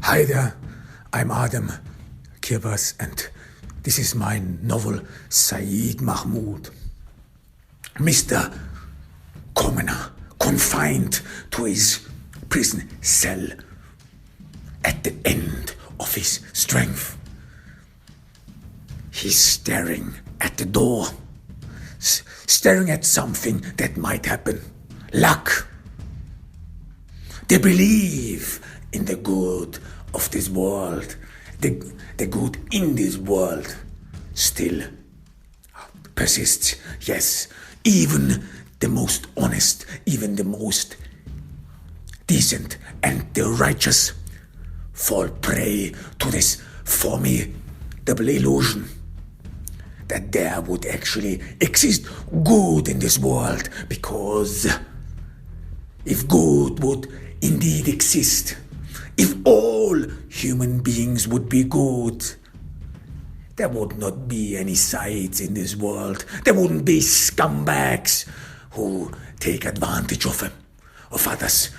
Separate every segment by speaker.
Speaker 1: Hi there, I'm Adam Kirbas, and this is my novel Sayyid Mahmoud. Mr. Commoner, confined to his prison cell at the end of his strength. He's staring at the door, staring at something that might happen. Luck. They believe in the good of this world, the good in this world still persists. Yes, even the most honest, even the most decent and the righteous fall prey to this formidable illusion that there would actually exist good in this world, because if good would indeed exist, if all human beings would be good, there would not be any sides in this world. There wouldn't be scumbags who take advantage of others,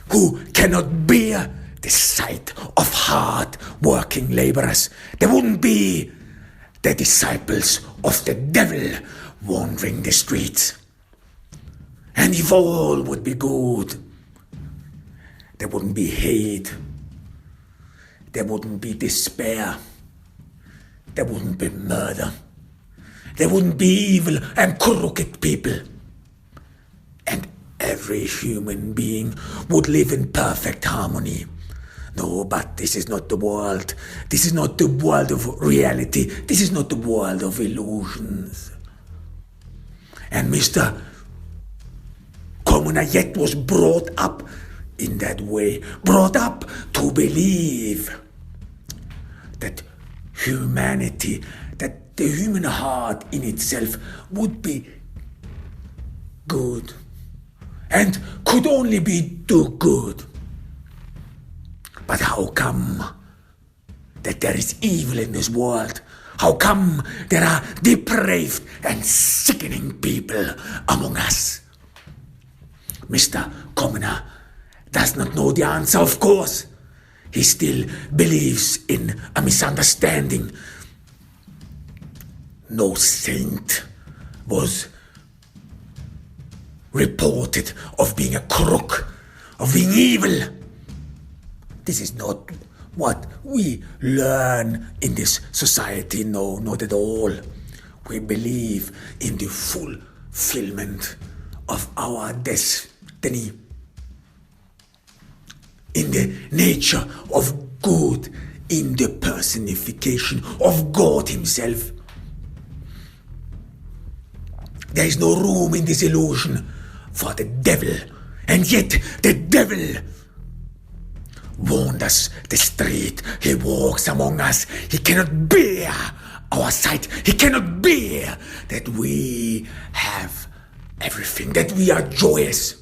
Speaker 1: who cannot bear the sight of hard-working laborers. There wouldn't be the disciples of the devil wandering the streets. And if all would be good, there wouldn't be hate, there wouldn't be despair, there wouldn't be murder, there wouldn't be evil and crooked people. And every human being would live in perfect harmony. No, but this is not the world. This is not the world of reality. This is not the world of illusions. And Mr. Commoner yet was brought up in that way, brought up to believe that humanity, that the human heart in itself would be good and could only be do good. But how come that there is evil in this world? How come there are depraved and sickening people among us? Mr. Commoner does not know the answer, of course. He still believes in a misunderstanding. No saint was reported of being a crook, of being evil. This is not what we learn in this society. No, not at all. We believe in the fulfillment of our destiny, in the nature of good, in the personification of God himself. There is no room in this illusion for the devil, and yet the devil wanders the street. He walks among us. He cannot bear our sight. He cannot bear that we have everything, that we are joyous.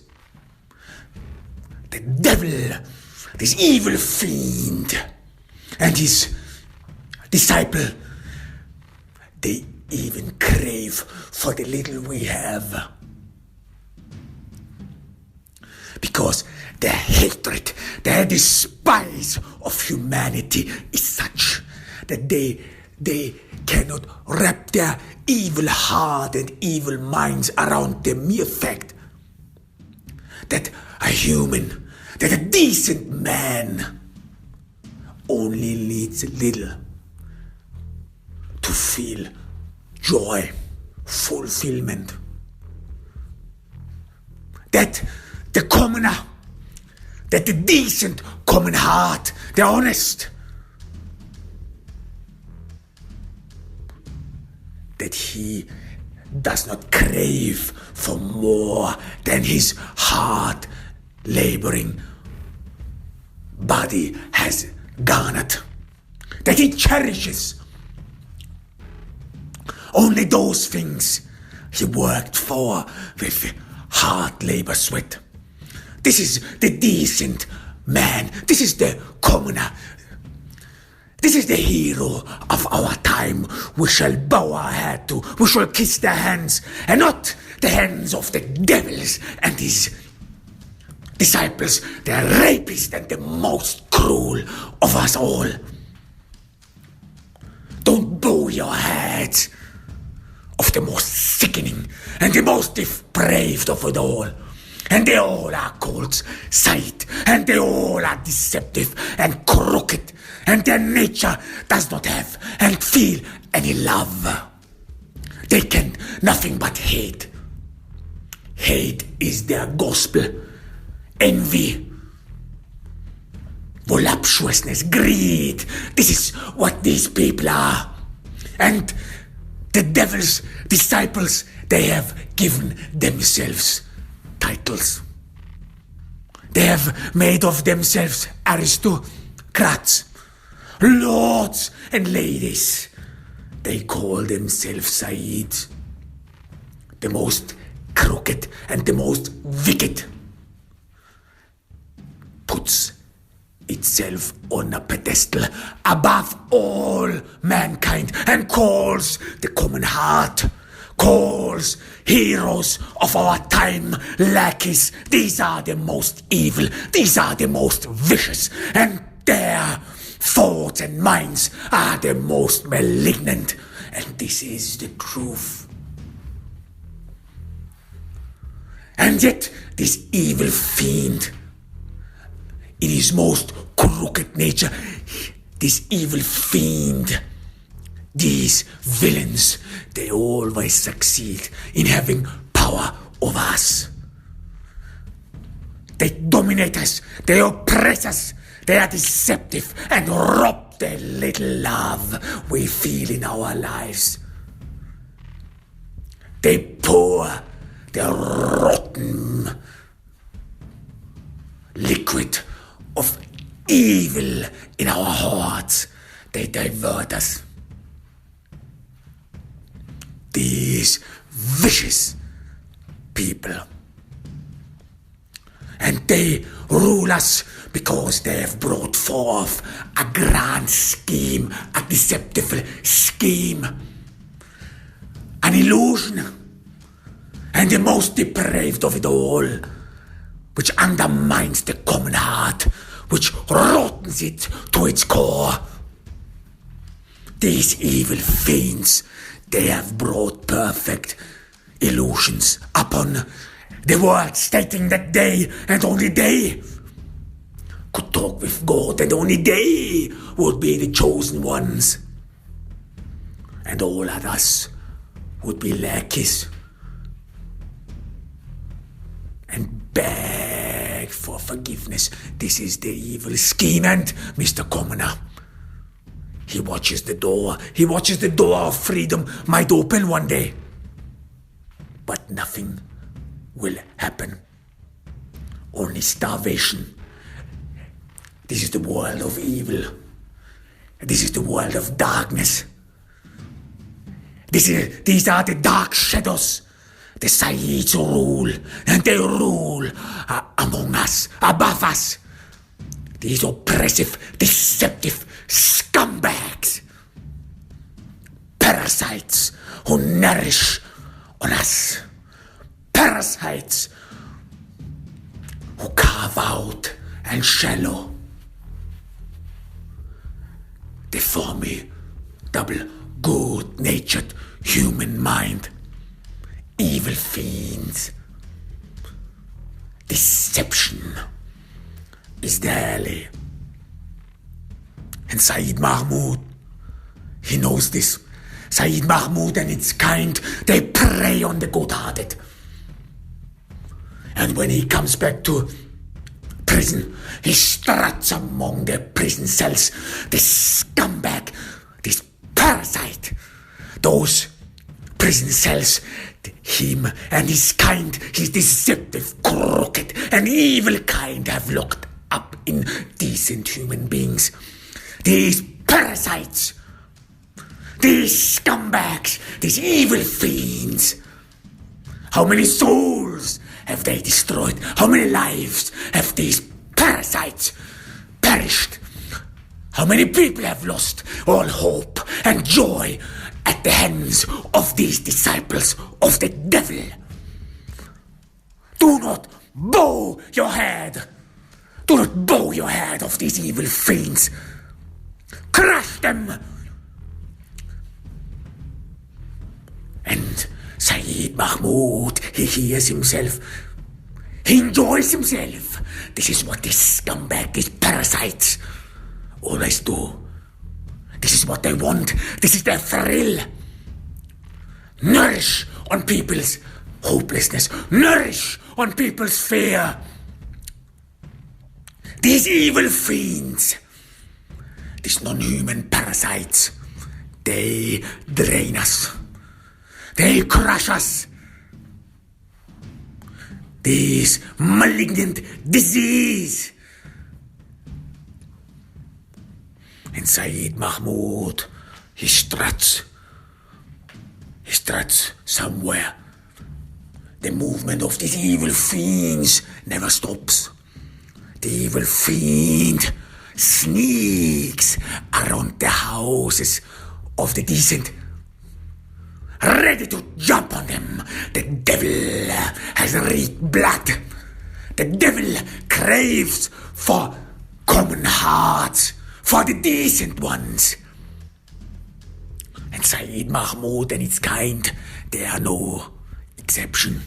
Speaker 1: The devil, this evil fiend, and his disciple, they even crave for the little we have. Because their hatred, their despise of humanity is such that they cannot wrap their evil heart and evil minds around the mere fact that a human, that a decent man only needs a little to feel joy, fulfillment. That the commoner, that the decent common heart, the honest, that he does not crave for more than his hard laboring body has garnered, that he cherishes only those things he worked for with hard labor sweat. This is the decent man. This is the commoner. This is the hero of our time. We shall bow our head to, we shall kiss their hands, and not the hands of the devils and his disciples, the rapist and the most cruel of us all. Don't bow your heads of the most sickening and the most depraved of it all. And they all are called sight, and they all are deceptive and crooked, and their nature does not have and feel any love. They can nothing but hate. Hate is their gospel. Envy, voluptuousness, greed. This is what these people are. And the devil's disciples, they have given themselves titles. They have made of themselves aristocrats, lords and ladies. They call themselves Sayyid, the most crooked and the most wicked, puts itself on a pedestal above all mankind and calls the common heart, calls heroes of our time lackeys. These are the most evil, these are the most vicious, and their thoughts and minds are the most malignant. And this is the truth. And yet this evil fiend, in his most crooked nature, this evil fiend, these villains, they always succeed in having power over us. They dominate us, they oppress us, they are deceptive and rob the little love we feel in our lives. They pour the rotten liquid of evil in our hearts. They divert us. These vicious people. And they rule us because they have brought forth a grand scheme, a deceptive scheme, an illusion, and the most depraved of it all, which undermines the common heart, which rottens it to its core. These evil fiends, they have brought perfect illusions upon the world, stating that they, and only they, could talk with God, and only they would be the chosen ones. And all others would be lackeys and beg for forgiveness. This is the evil scheme, and Mr. Commoner, he watches the door. He watches the door of freedom might open one day. But nothing will happen. Only starvation. This is the world of evil. This is the world of darkness. These are the dark shadows. The Sayyids rule, and they rule among us, above us. These oppressive, deceptive scumbags, parasites who nourish on us, parasites who carve out and shallow the formidable, good-natured human mind. Evil fiends. Deception is deadly. And Sayyid Mahmoud, he knows this. Sayyid Mahmoud and its kind, they prey on the good-hearted. And when he comes back to prison, he struts among the prison cells. This scumbag, this parasite, those prison cells, him and his kind, his deceptive, crooked, and evil kind have looked up in decent human beings. These parasites, these scumbags, these evil fiends. How many souls have they destroyed? How many lives have these parasites perished? How many people have lost all hope and joy at the hands of these disciples of the devil? Do not bow your head. Do not bow your head of these evil fiends. Crush them. And Sayyid Mahmoud, he hears himself. He enjoys himself. This is what these scumbag, these parasites always do. This is what they want. This is their thrill. Nourish on people's hopelessness. Nourish on people's fear. These evil fiends, these non-human parasites, they drain us. They crush us. This malignant disease. And Sayyid Mahmoud, he struts somewhere. The movement of these evil fiends never stops. The evil fiend sneaks around the houses of the decent, ready to jump on them. The devil has reeked blood. The devil craves for common hearts, for the decent ones. And Sayyid Mahmoud and its kind, they are no exception.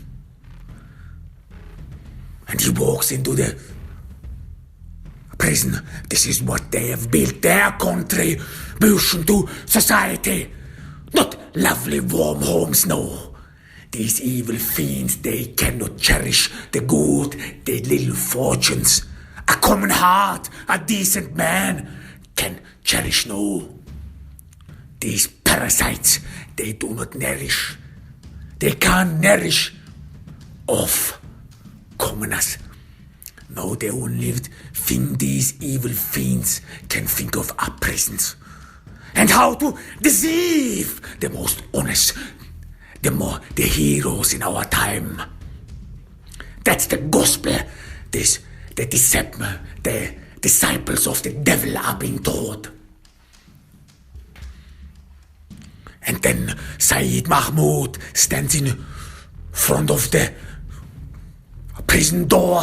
Speaker 1: And he walks into the prison. This is what they have built their contribution to society. Not lovely warm homes, no. These evil fiends, they cannot cherish the good, the little fortunes. A common heart, a decent man can cherish, no. These parasites, they do not nourish. They can't nourish off commoners. No, the only thing these evil fiends can think of are prisons. And how to deceive the most honest, the heroes in our time. That's the gospel. The disciples of the devil are being taught. And then Sayyid Mahmoud stands in front of the prison door,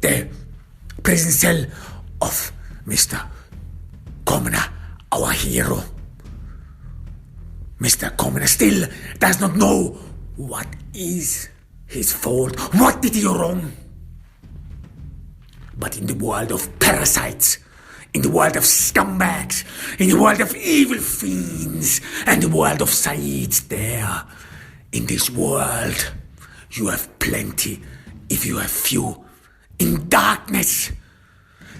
Speaker 1: the prison cell of Mr. Commoner, our hero. Mr. Commoner still does not know what is his fault. What did he do wrong? But in the world of parasites, in the world of scumbags, in the world of evil fiends, and the world of Sayyids there, in this world, you have plenty if you have few. In darkness,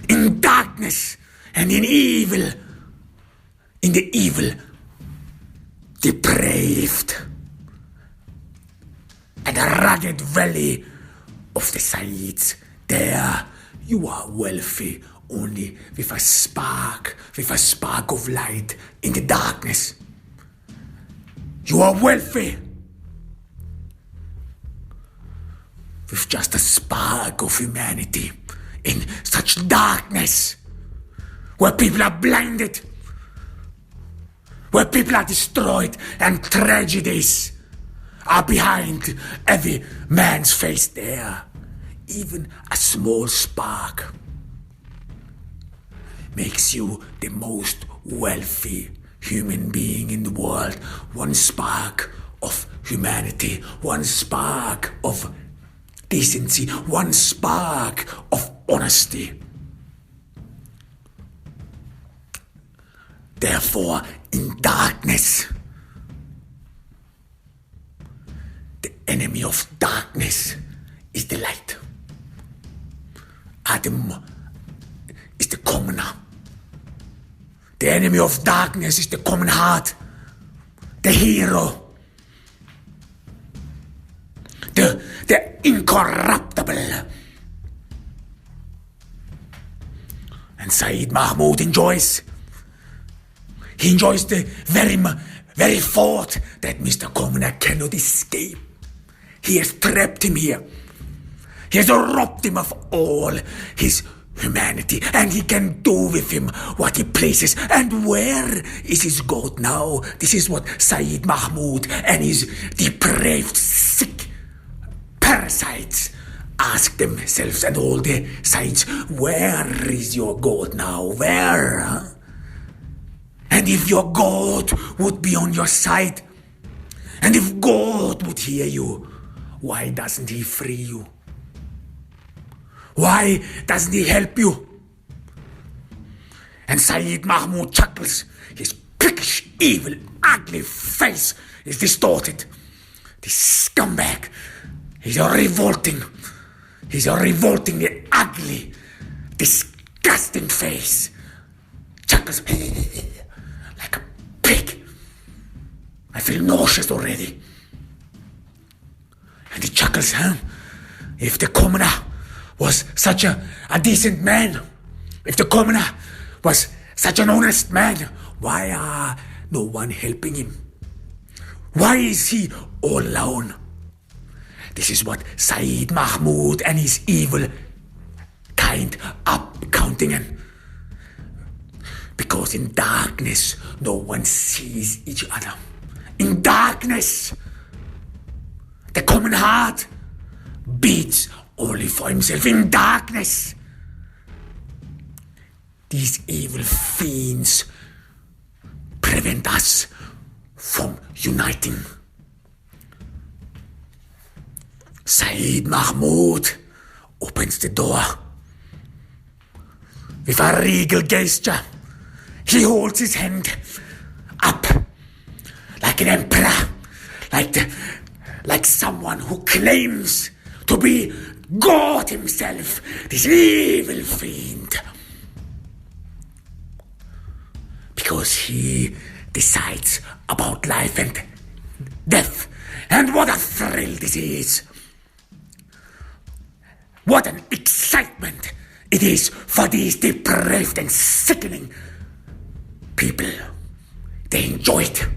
Speaker 1: and in evil, in the evil, depraved, and the rugged valley of the Sayyids, there you are wealthy only with a spark of light in the darkness. You are wealthy with just a spark of humanity in such darkness, where people are blinded, where people are destroyed, and tragedies are behind every man's face there. Even a small spark makes you the most wealthy human being in the world. One spark of humanity, one spark of decency, one spark of honesty. Therefore, in darkness, the enemy of darkness is the light. Adam is the commoner. The enemy of darkness is the common heart, the hero, the incorruptible. And Sayyid Mahmoud enjoys the very thought that Mr. Commoner cannot escape. He has trapped him here. He has robbed him of all his humanity, and he can do with him what he pleases. And where is his God now? This is what Sayyid Mahmoud and his depraved, sick parasites ask themselves and all the sides, where is your God now? Where? Huh? And if your God would be on your side, and if God would hear you, why doesn't he free you? Why doesn't he help you? And Sayyid Mahmoud chuckles. His prickish, evil, ugly face is distorted. This scumbag, he's a revoltingly ugly, disgusting face. Chuckles like a pig. I feel nauseous already. And he chuckles, huh? If the commoner was such a decent man, if the commoner was such an honest man, why are no one helping him? Why is he all alone? This is what Sayyid Mahmoud and his evil kind are counting on. Because in darkness, no one sees each other. In darkness, the common heart beats only for himself. In darkness, these evil fiends prevent us from uniting. Sayyid Mahmoud opens the door. With a regal gesture, he holds his hand up like an emperor, like someone who claims to be God himself, this evil fiend. Because he decides about life and death. And what a thrill this is. What an excitement it is for these depraved and sickening people. They enjoy it.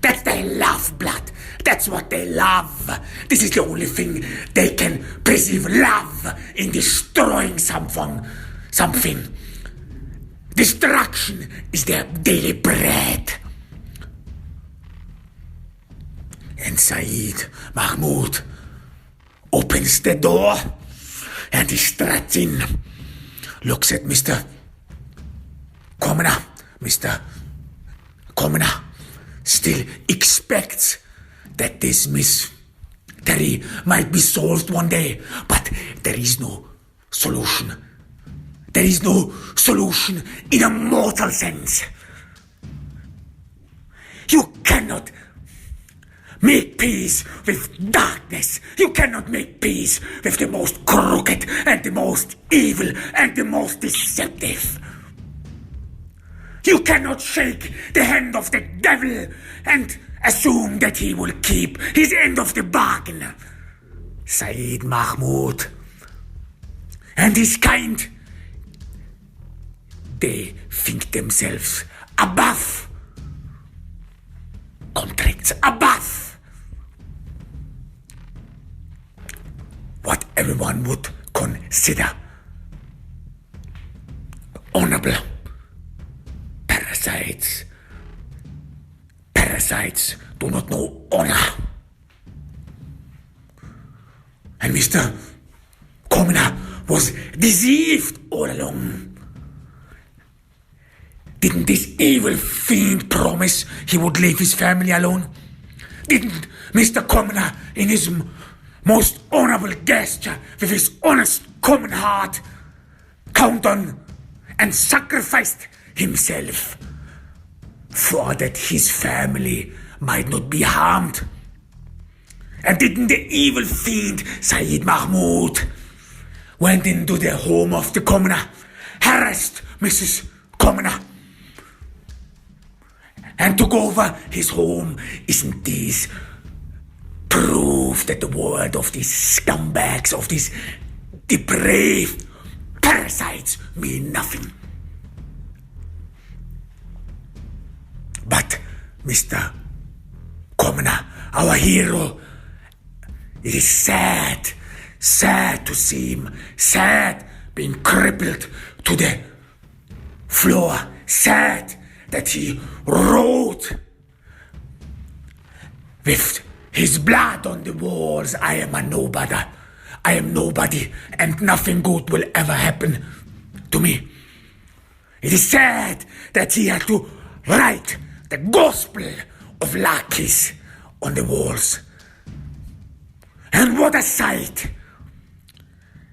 Speaker 1: That's their love blood. That's what they love. This is the only thing they can perceive, love in destroying something. Destruction is their daily bread. And Sayyid Mahmoud opens the door and he struts in, looks at Mr. Commoner, still expects that this mystery might be solved one day, but there is no solution. There is no solution in a mortal sense. You cannot make peace with darkness. You cannot make peace with the most crooked and the most evil and the most deceptive. You cannot shake the hand of the devil and assume that he will keep his end of the bargain. Sayyid Mahmoud and his kind, they think themselves above contracts, above what everyone would consider honorable. Parasites do not know honor. And Mr. Commoner was deceived all along. Didn't this evil fiend promise he would leave his family alone? Didn't Mr. Commoner, in his most honorable gesture, with his honest common heart, count on and sacrificed himself for that his family might not be harmed? And didn't the evil fiend Sayyid Mahmoud went into the home of the commoner, harassed Mrs. Commoner, and took over his home? Isn't this proof that the word of these scumbags, of these depraved parasites, mean nothing? But Mr. Commoner, our hero, it is sad to see him, sad being crippled to the floor, sad that he wrote with his blood on the walls, I am a nobody, I am nobody and nothing good will ever happen to me. It is sad that he had to write the gospel of Lakis on the walls. And what a sight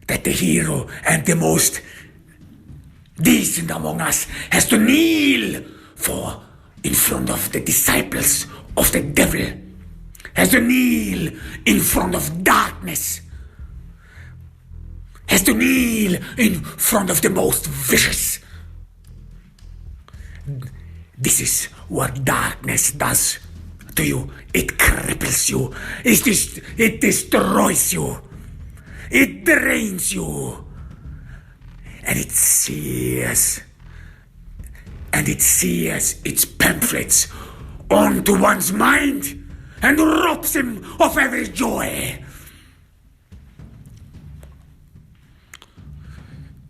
Speaker 1: that the hero and the most decent among us has to kneel for in front of the disciples of the devil, has to kneel in front of darkness, has to kneel in front of the most vicious. This is what darkness does to you. It cripples you. It destroys you. It drains you. And it sears its pamphlets onto one's mind and robs him of every joy.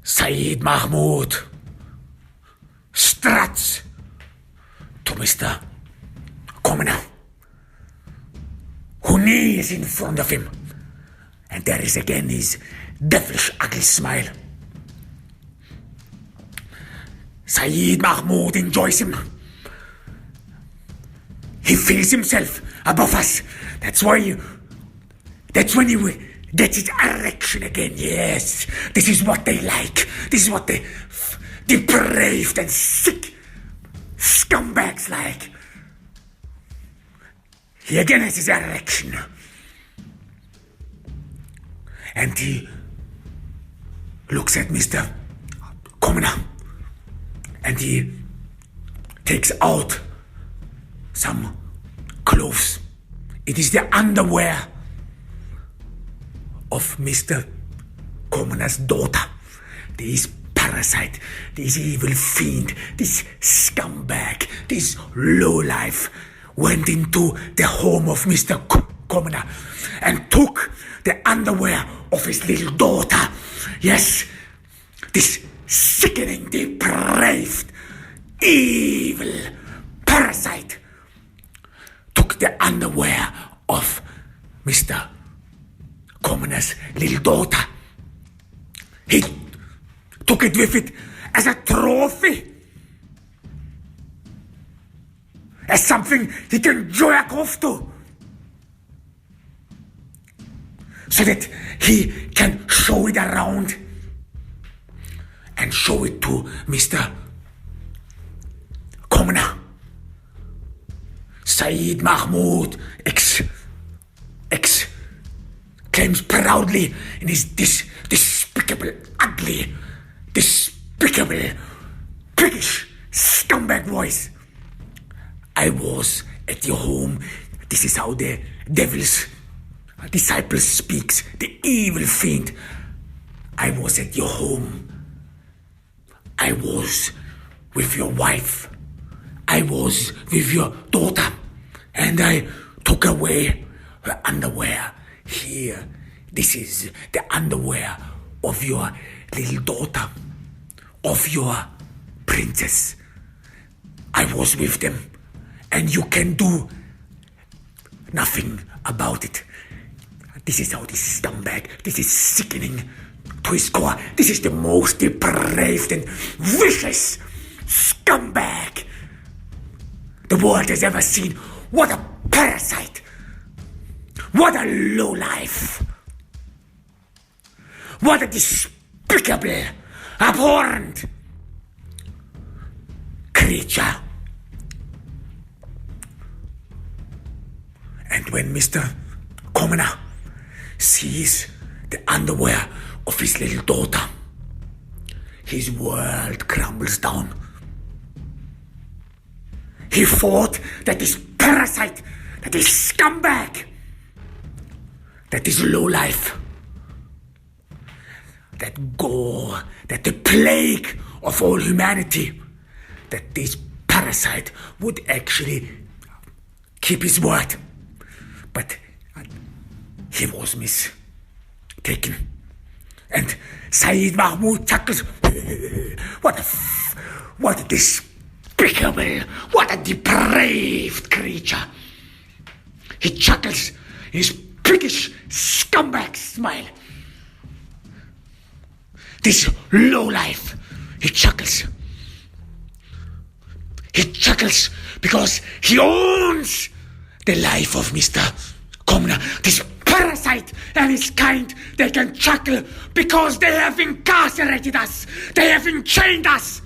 Speaker 1: Sayyid Mahmoud struts to Mr. Commoner, who kneels in front of him, and there is again his devilish ugly smile. Sayyid Mahmoud enjoys him. He feels himself above us. That's when he gets his erection again. Yes, this is what they like. This is what the depraved and sick scumbags like. He again has his erection. And he looks at Mr. Commoner. And he takes out some clothes. It is the underwear of Mr. Commoner's daughter. This parasite, this evil fiend, this scumbag, this lowlife went into the home of Mr. Commoner and took the underwear of his little daughter. Yes, this sickening, depraved, evil parasite took the underwear of Mr. Commoner's little daughter. He took it with it as a trophy, as something he can jerk off to, so that he can show it around and show it to Mr. Commoner. Sayyid Mahmoud exclaims proudly in his despicable, ugly, despicable, prickish, scumbag voice. I was at your home. This is how the devil's disciple speaks, the evil fiend. I was at your home. I was with your wife. I was with your daughter. And I took away her underwear. Here, this is the underwear of your little daughter, of your princess. I was with them, and you can do nothing about it. This is how this scumbag, this is sickening to his core. This is the most depraved and vicious scumbag the world has ever seen. What a parasite! What a lowlife! What a despicable, abhorrent creature! And when Mr. Commoner sees the underwear of his little daughter, his world crumbles down. He thought that this parasite, that this scumbag, that this lowlife, that gore, that the plague of all humanity, that this parasite would actually keep his word. But he was mistaken. And Sayyid Mahmoud chuckles. What a despicable, what a depraved creature. He chuckles his prickish scumbag smile. This lowlife, he chuckles. He chuckles because he owns the life of Mr. Commoner. This parasite and his kind, they can chuckle because they have incarcerated us. They have enchained us.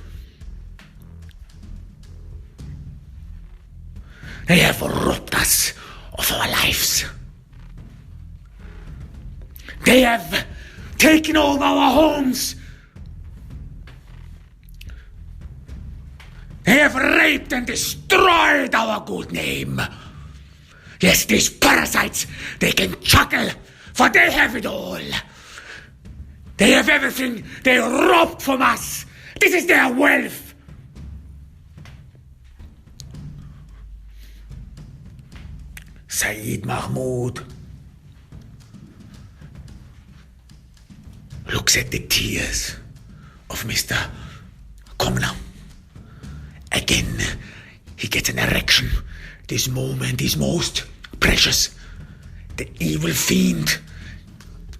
Speaker 1: They have robbed us of our lives. They have taken over our homes. They have raped and destroyed our good name. Yes, these parasites, they can chuckle, for they have it all. They have everything they robbed from us. This is their wealth. Sayyid Mahmoud looks at the tears of Mr. Commoner. Again, he gets an erection. This moment is most precious. The evil fiend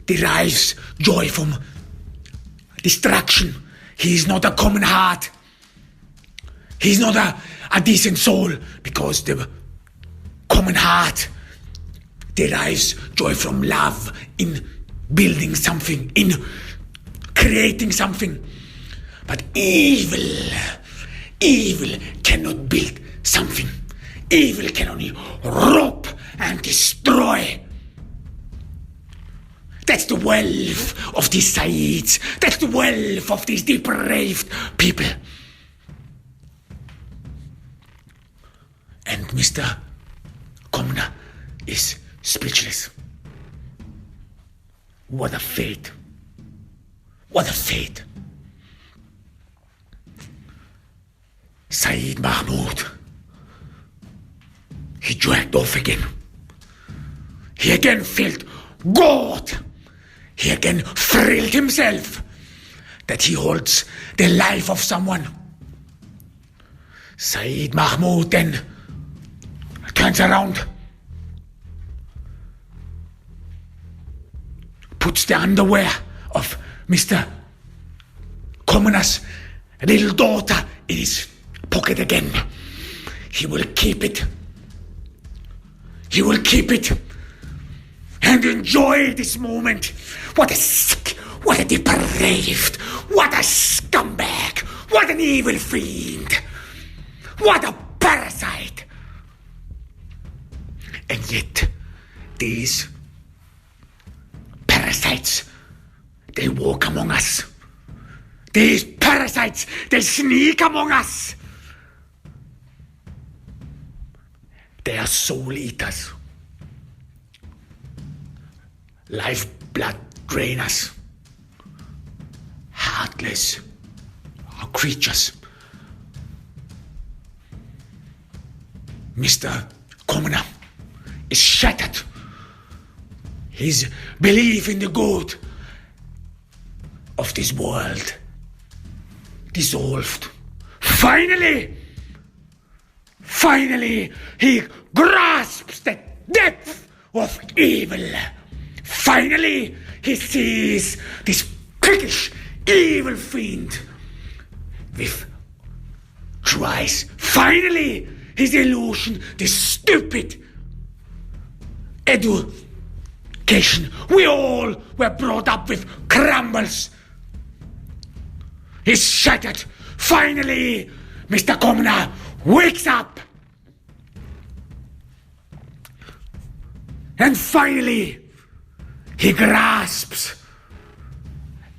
Speaker 1: derives joy from destruction. He is not a common heart. He is not a decent soul, because the common heart derives joy from love in building something, in creating something. But evil cannot build something. Evil can only rob and destroy. That's the wealth of these Sayyids. That's the wealth of these depraved people. And Mr. Commoner is speechless. What a fate. What a fate. Sayyid Mahmoud, he dragged off again. He again felt God. He again thrilled himself that he holds the life of someone. Sayyid Mahmoud then turns around, puts the underwear of Mr. Commoner's little daughter in his pocket again. He will keep it. He will keep it and enjoy this moment. What a sick, what a depraved, what a scumbag, what an evil fiend, what a parasite. And yet, these parasites, they walk among us. These parasites, they sneak among us. They are soul eaters, lifeblood drainers, heartless creatures. Mr. Commoner is shattered. His belief in the good of this world dissolved. Finally, he grasps the depth of evil. Finally, he sees this prickish, evil fiend with true eyes. Finally, his illusion, this stupid education we all were brought up with, crumbles. He's shattered. Finally, Mr. Commoner wakes up. And finally, he grasps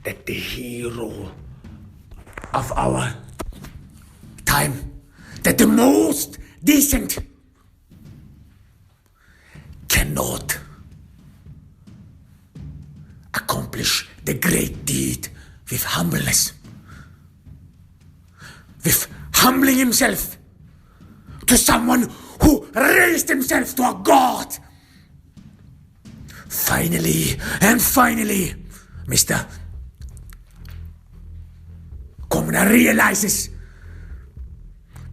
Speaker 1: that the hero of our time, that the most decent, cannot accomplish the great deed with humbleness, with humbling himself to someone who raised himself to a god. Finally, Mr. Commoner realizes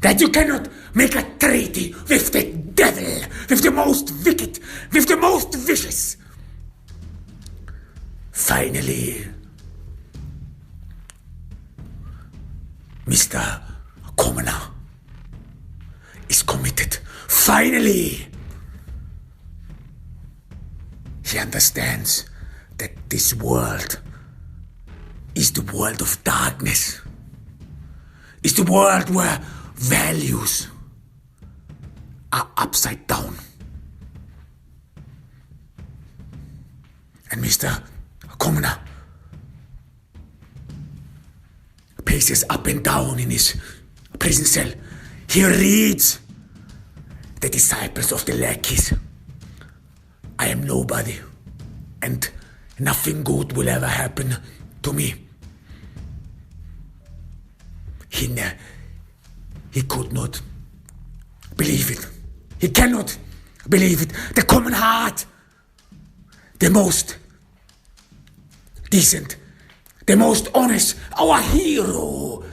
Speaker 1: that you cannot make a treaty with the devil, with the most wicked, with the most vicious. Finally, Mr. Commoner is committed. Finally, he understands that this world is the world of darkness. It's the world where values are upside down. And Mr. Commoner paces up and down in his prison cell. He reads the disciples of the lackeys. I am nobody, and nothing good will ever happen to me. He could not believe it. He cannot believe it. The common heart, the most decent, the most honest, our hero,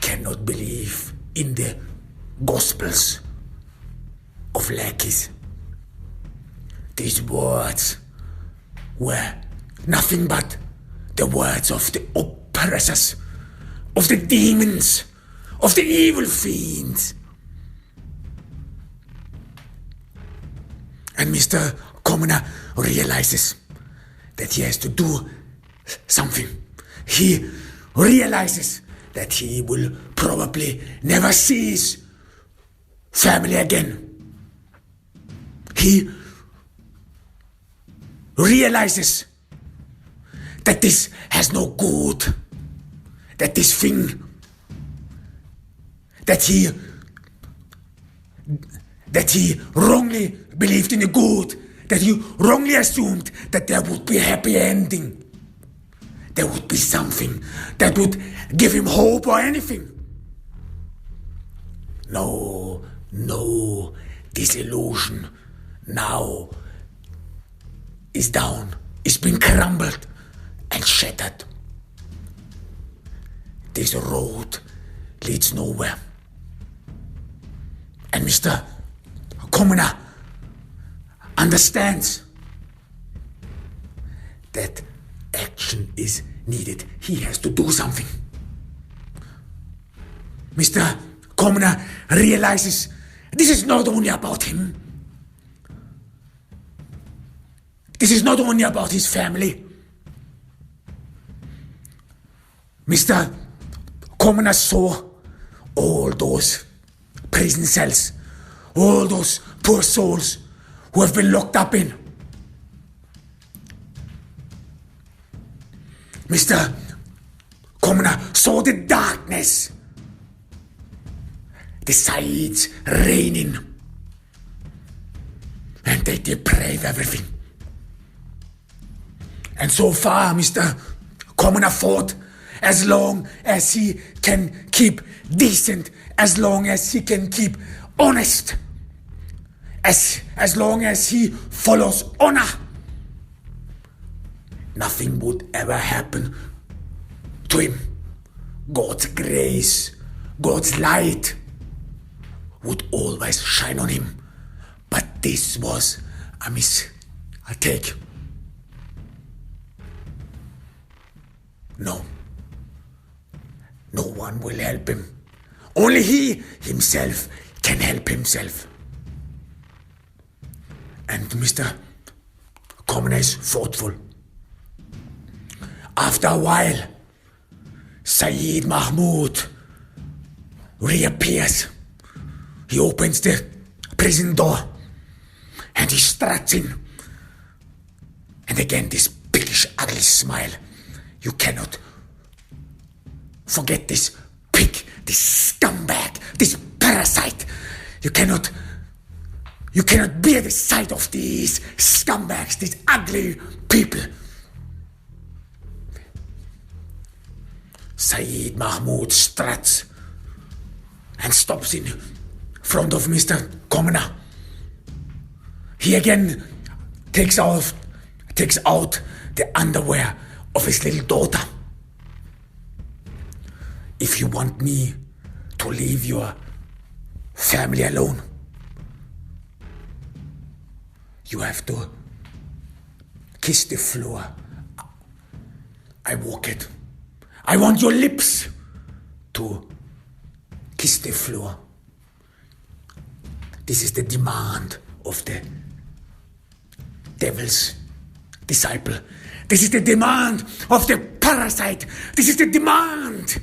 Speaker 1: cannot believe in the gospels of lackeys. These words were nothing but the words of the oppressors, of the demons, of the evil fiends. And Mr. Commoner realizes that he has to do something. He realizes that he will probably never see his family again. He realizes that this has no good, that this thing that he wrongly believed in the good, that he wrongly assumed that there would be a happy ending, there would be something that would give him hope or anything. No, this illusion now is down, is being crumbled and shattered. This road leads nowhere. And Mr. Commoner understands that action is needed. He has to do something. Mr. Commoner realizes this is not only about him. This is not only about his family. Mr. Commoner saw all those prison cells, all those poor souls who have been locked up in. Mr. Commoner saw the darkness, the Sayyids reigning, and they deprave everything. And so far, Mr. Commoner fought as long as he can keep decent, as long as he can keep honest, as long as he follows honor. Nothing would ever happen to him. God's grace, God's light would always shine on him. But this was a mistake. No one will help him. Only he himself can help himself. And Mr. Commoner is thoughtful. After a while, Sayyid Mahmoud reappears. He opens the prison door and he struts in. And again, this piggish, ugly smile. You cannot forget this pig, this scumbag, this parasite. You cannot bear the sight of these scumbags, these ugly people. Sayyid Mahmoud struts and stops in front of Mr. Commoner. He again takes out the underwear of his little daughter. If you want me to leave your family alone, you have to kiss the floor I walk it. I want your lips to kiss the floor. This is the demand of the devil's disciple. This is the demand of the parasite. This is the demand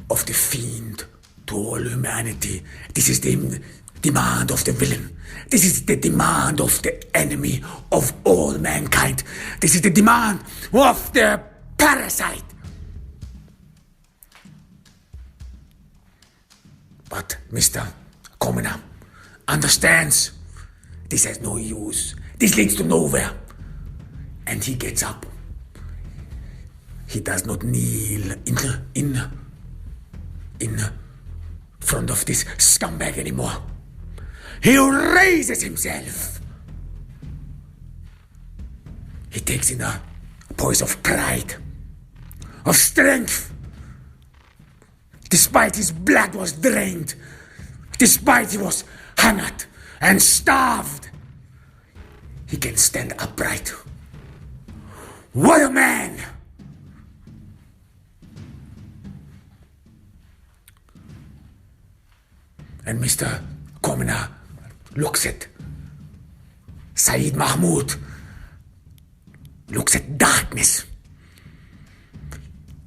Speaker 1: of the fiend to all humanity. This is the demand of the villain. This is the demand of the enemy of all mankind. This is the demand of the parasite. But Mr. Commoner understands this has no use. This leads to nowhere. And he gets up. He does not kneel in front of this scumbag anymore. He raises himself. He takes in a poise of pride, of strength. Despite his blood was drained, despite he was hungered and starved, he can stand upright. What a man! And Mr. Commoner looks at Sayyid Mahmoud, looks at darkness.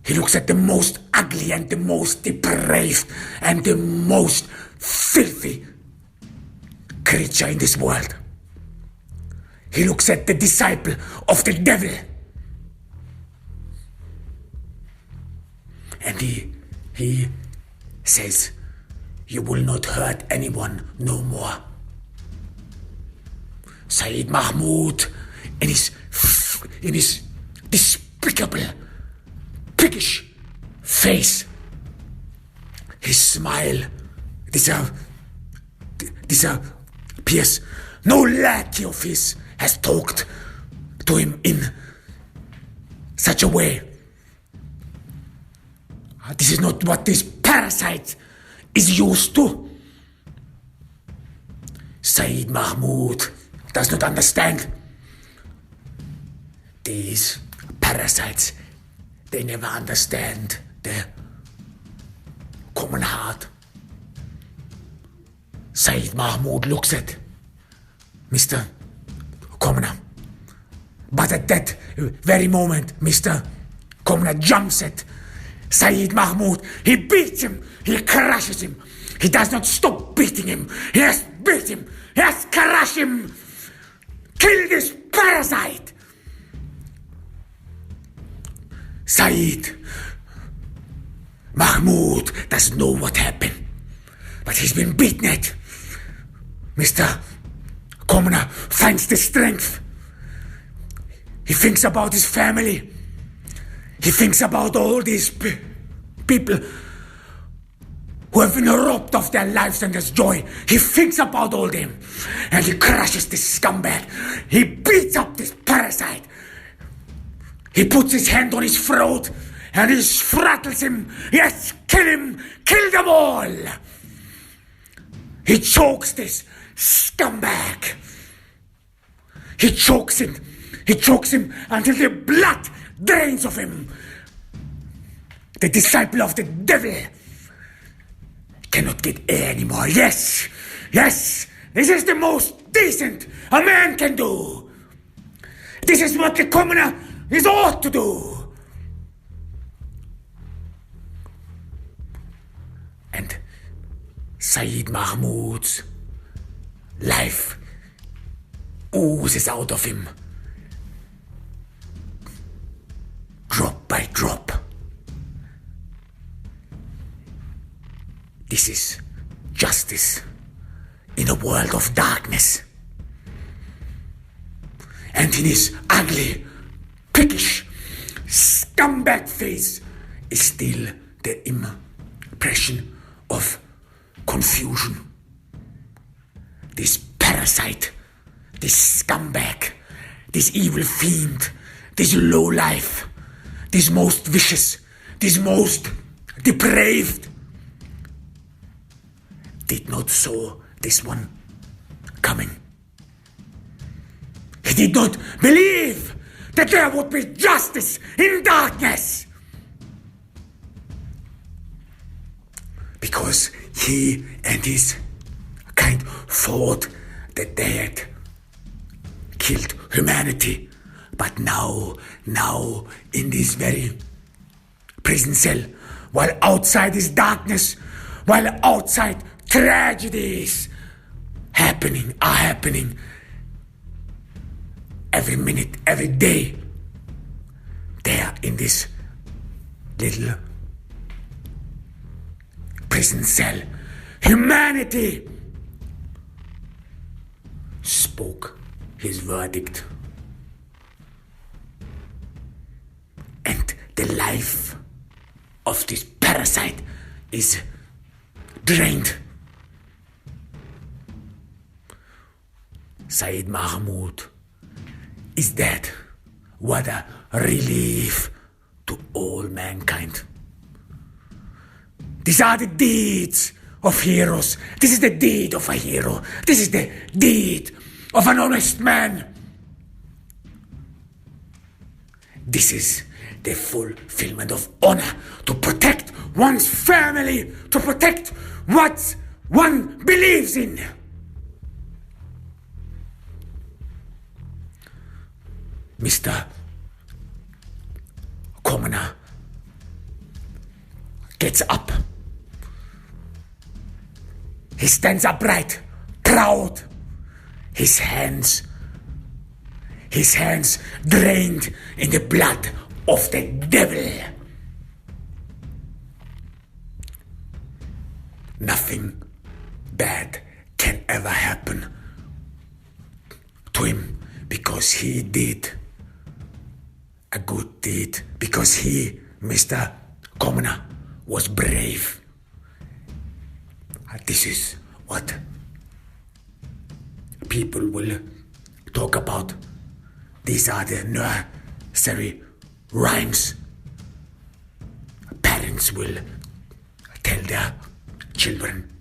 Speaker 1: He looks at the most ugly and the most depraved and the most filthy creature in this world. He looks at the disciple of the devil. And he says, "You will not hurt anyone no more." Sayyid Mahmoud, in his despicable, prickish face, his smile disappears. No lackey of his has talked to him in such a way. This is not what this parasite is used to. Sayyid Mahmoud does not understand. These parasites, they never understand the common heart. Sayyid Mahmoud looks at Mr. Commoner. But at that very moment, Mr. Commoner jumps at Sayyid Mahmoud. He beats him. He crushes him. He does not stop beating him. He has beat him. He has crushed him. Kill this parasite. Sayyid Mahmoud doesn't know what happened, but he's been beaten at. Mr. Commoner finds the strength. He thinks about his family. He thinks about all these people who have been robbed of their lives and their joy. He thinks about all them, and he crushes this scumbag. He beats up this parasite. He puts his hand on his throat and he throttles him. Yes, kill him. Kill them all. He chokes this scumbag. He chokes him. He chokes him until the blood drains of him. The disciple of the devil cannot get air anymore. Yes, yes, this is the most decent a man can do. This is what the commoner is ought to do. And Sayyid Mahmoud's life oozes out of him, drop by drop. This is justice in a world of darkness. And in his ugly, prickish, scumbag face is still the impression of confusion. This parasite, this scumbag, this evil fiend, this lowlife, this most vicious, this most depraved, did not saw this one coming. He did not believe that there would be justice in darkness. Because he and his kind thought that they had killed humanity. But now, in this very prison cell, while outside is darkness, while outside tragedies are happening every minute, every day, there in this little prison cell, humanity spoke his verdict. And the life of this parasite is drained. Sayyid Mahmoud is dead. What a relief to all mankind. These are the deeds of heroes. This is the deed of a hero. This is the deed of an honest man. This is the fulfillment of honor, to protect one's family, to protect what one believes in. Mr. Commoner gets up. He stands upright, proud. His hands drained in the blood of the devil. Nothing bad can ever happen to him because he did a good deed, because he, Mr. Commoner, was brave. This is what people will talk about. These are the nursery rhymes parents will tell their children.